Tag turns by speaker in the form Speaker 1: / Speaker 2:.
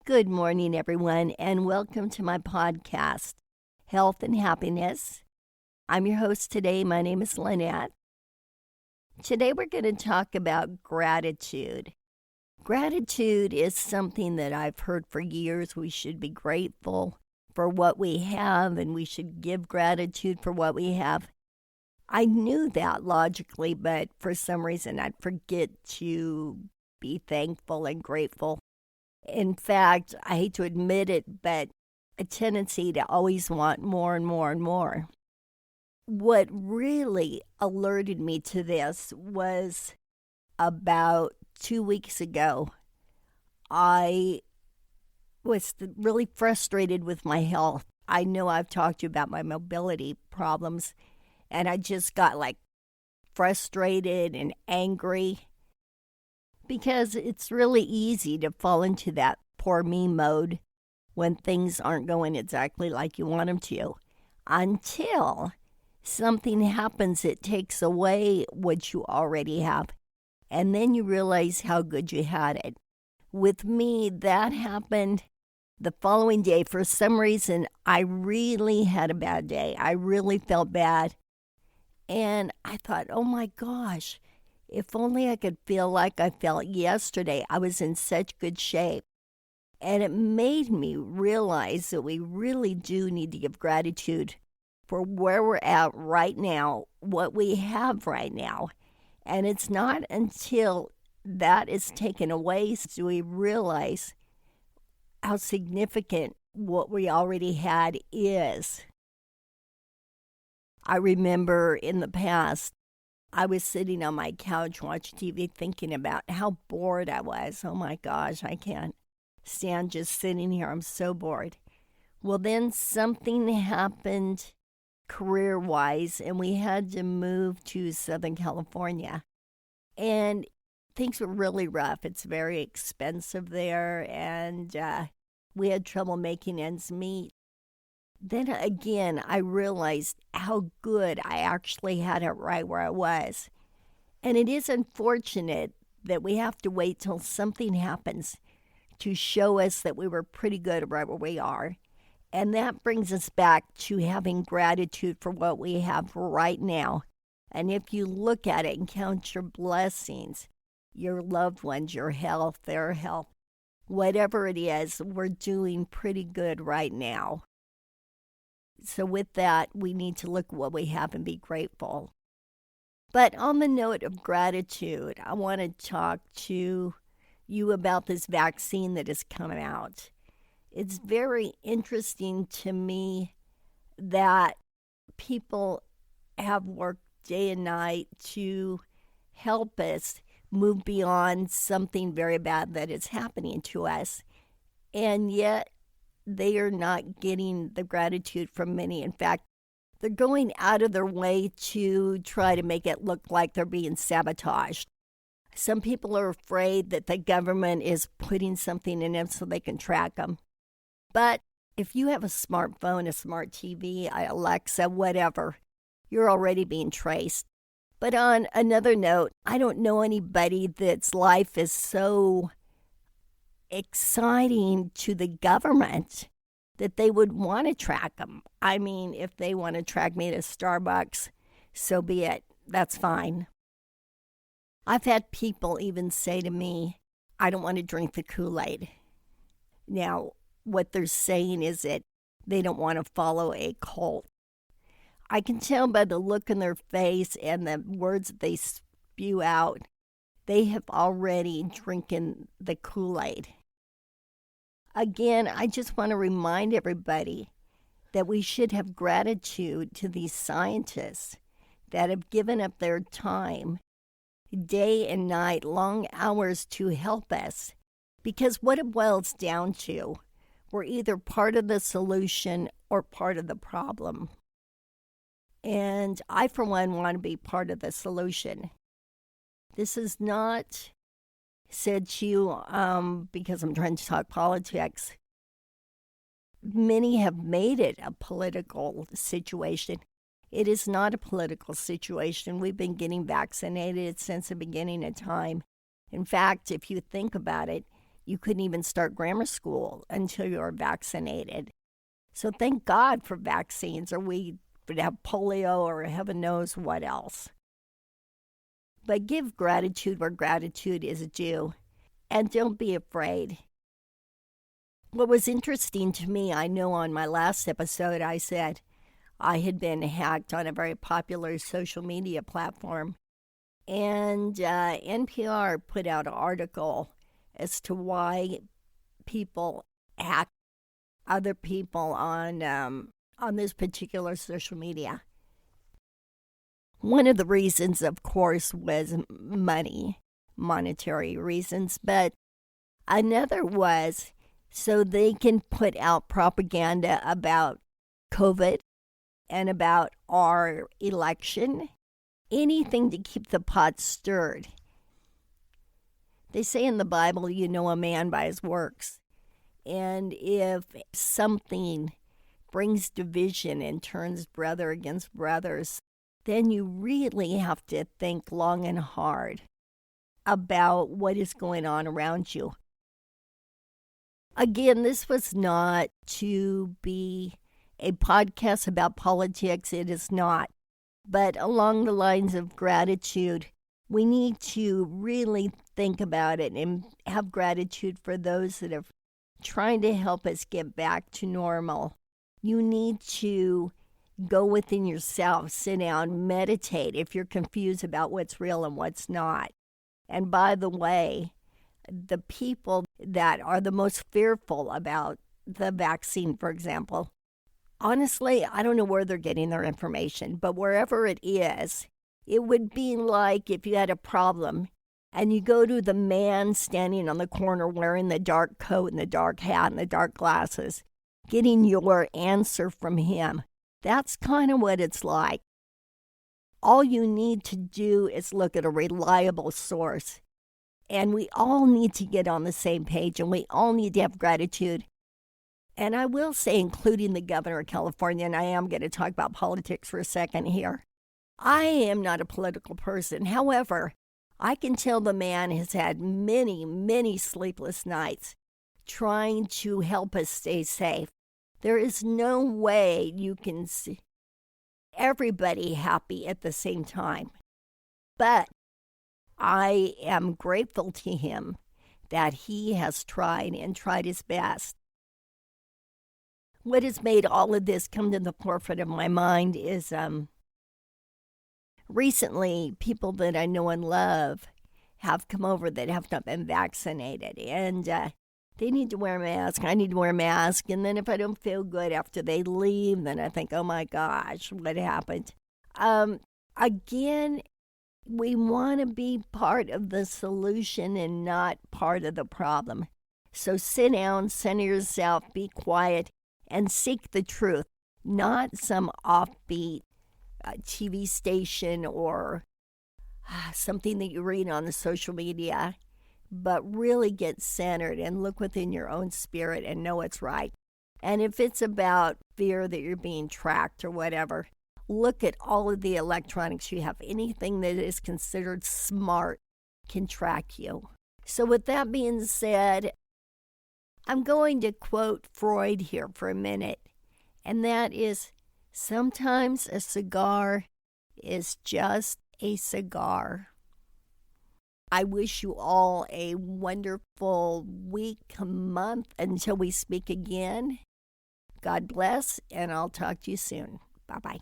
Speaker 1: Good morning, everyone, and welcome to my podcast, Health and Happiness. I'm your host today. My name is Lynette. Today, we're going to talk about gratitude. Gratitude is something that I've heard for years. We should be grateful for what we have, and we should give gratitude for what we have. I knew that logically, but for some reason, I'd forget to be thankful and grateful. In fact, I hate to admit it, but a tendency to always want more and more and more. What really alerted me to this was about 2 weeks ago. I was really frustrated with my health. I know I've talked to you about my mobility problems, and I just got frustrated and angry. Because it's really easy to fall into that poor me mode when things aren't going exactly like you want them to, until something happens that takes away what you already have, and then you realize how good you had it. With me, that happened the following day. For some reason, I really had a bad day. I really felt bad, and I thought, oh my gosh, if only I could feel like I felt yesterday. I was in such good shape. And it made me realize that we really do need to give gratitude for where we're at right now, what we have right now. And it's not until that is taken away do we realize how significant what we already had is. I remember in the past, I was sitting on my couch watching TV thinking about how bored I was. Oh my gosh, I can't stand just sitting here. I'm so bored. Well, then something happened career-wise, and we had to move to Southern California. And things were really rough. It's very expensive there, and we had trouble making ends meet. Then again, I realized how good I actually had it right where I was. And it is unfortunate that we have to wait till something happens to show us that we were pretty good right where we are. And that brings us back to having gratitude for what we have right now. And if you look at it and count your blessings, your loved ones, your health, their health, whatever it is, we're doing pretty good right now. So with that, we need to look at what we have and be grateful. But on the note of gratitude, I want to talk to you about this vaccine that has come out. It's very interesting to me that people have worked day and night to help us move beyond something very bad that is happening to us. And yet, they are not getting the gratitude from many. In fact, they're going out of their way to try to make it look like they're being sabotaged. Some people are afraid that the government is putting something in them so they can track them. But if you have a smartphone, a smart TV, Alexa, whatever, you're already being traced. But on another note, I don't know anybody that's life is so exciting to the government that they would want to track them. I mean, if they want to track me to Starbucks, so be it. That's fine. I've had people even say to me, I don't want to drink the Kool-Aid. Now, what they're saying is that they don't want to follow a cult. I can tell by the look in their face and the words that they spew out, they have already drinking the Kool-Aid. Again, I just want to remind everybody that we should have gratitude to these scientists that have given up their time, day and night, long hours to help us. Because what it boils down to, we're either part of the solution or part of the problem. And I, for one, want to be part of the solution. This is not said to you because I'm trying to talk politics. Many have made it a political situation. It is not a political situation. We've been getting vaccinated since the beginning of time. In fact, if you think about it, you couldn't even start grammar school until you were vaccinated. So thank God for vaccines, or we would have polio or heaven knows what else. But give gratitude where gratitude is due, and don't be afraid. What was interesting to me, I know on my last episode I said I had been hacked on a very popular social media platform, and NPR put out an article as to why people hack other people on this particular social media. One of the reasons, of course, was monetary reasons, but another was so they can put out propaganda about COVID and about our election, anything to keep the pot stirred. They say in the Bible, you know a man by his works. And if something brings division and turns brother against brothers, then you really have to think long and hard about what is going on around you. Again, this was not to be a podcast about politics. It is not. But along the lines of gratitude, we need to really think about it and have gratitude for those that are trying to help us get back to normal. You need to go within yourself, sit down, meditate if you're confused about what's real and what's not. And by the way, the people that are the most fearful about the vaccine, for example, honestly, I don't know where they're getting their information, but wherever it is, it would be like if you had a problem and you go to the man standing on the corner wearing the dark coat and the dark hat and the dark glasses, getting your answer from him. That's kind of what it's like. All you need to do is look at a reliable source. And we all need to get on the same page, and we all need to have gratitude. And I will say, including the governor of California, and I am going to talk about politics for a second here. I am not a political person. However, I can tell the man has had many, many sleepless nights trying to help us stay safe. There is no way you can see everybody happy at the same time. But I am grateful to him that he has tried and tried his best. What has made all of this come to the forefront of my mind is recently people that I know and love have come over that have not been vaccinated, and they need to wear a mask. I need to wear a mask. And then if I don't feel good after they leave, then I think, oh my gosh, what happened? Again, we want to be part of the solution and not part of the problem. So sit down, center yourself, be quiet, and seek the truth, not some offbeat TV station or something that you read on the social media, but really get centered and look within your own spirit and know it's right. And if it's about fear that you're being tracked or whatever, look at all of the electronics you have. Anything that is considered smart can track you. So with that being said, I'm going to quote Freud here for a minute, and that is, sometimes a cigar is just a cigar. I wish you all a wonderful week, month, until we speak again. God bless, and I'll talk to you soon. Bye-bye.